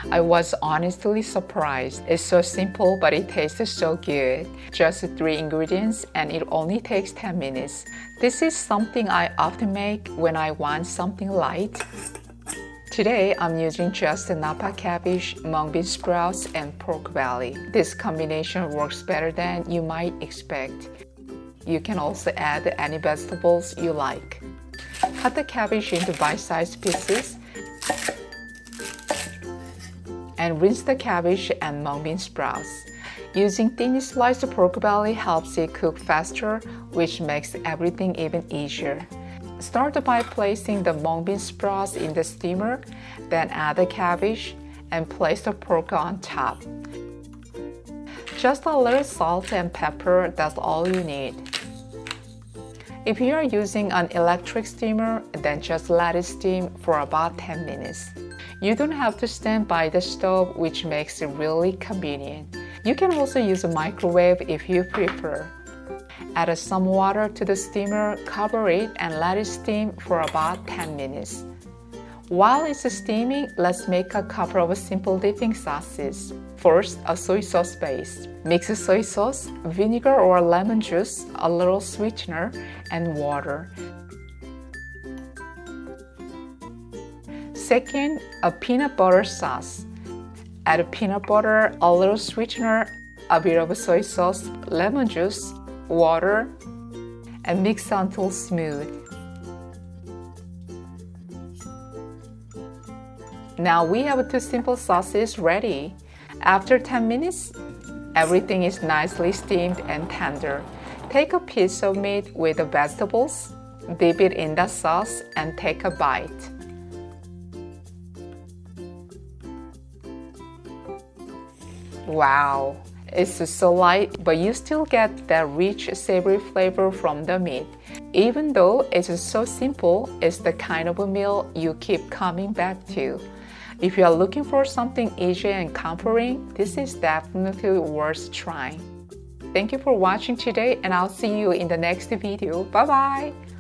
I was honestly surprised. It's so simple, but it tastes so good. Just 3 ingredients and it only takes 10 minutes. This is something I often make when I want something light. Today, I'm using just napa cabbage, mung bean sprouts, and pork belly. This combination works better than you might expect. You can also add any vegetables you like. Cut the cabbage into bite-sized pieces and rinse the cabbage and mung bean sprouts. Using thinly sliced pork belly helps it cook faster, which makes everything even easier. Start by placing the mung bean sprouts in the steamer, then add the cabbage and place the pork on top. Just a little salt and pepper, that's all you need. If you are using an electric steamer, then just let it steam for about 10 minutes. You don't have to stand by the stove, which makes it really convenient. You can also use a microwave if you prefer. Add some water to the steamer, cover it, and let it steam for about 10 minutes. While it's steaming, let's make a couple of simple dipping sauces. First, a soy sauce base. Mix soy sauce, vinegar or lemon juice, a little sweetener, and water. Second, a peanut butter sauce. Add peanut butter, a little sweetener, a bit of soy sauce, lemon juice, water, and mix until smooth. Now we have 2 simple sauces ready. After 10 minutes, everything is nicely steamed and tender. Take a piece of meat with the vegetables, dip it in the sauce, and take a bite. Wow, it's so light, but you still get that rich, savory flavor from the meat. Even though it's so simple, it's the kind of a meal you keep coming back to. If you are looking for something easy and comforting, this is definitely worth trying. Thank you for watching today, and I'll see you in the next video. Bye bye!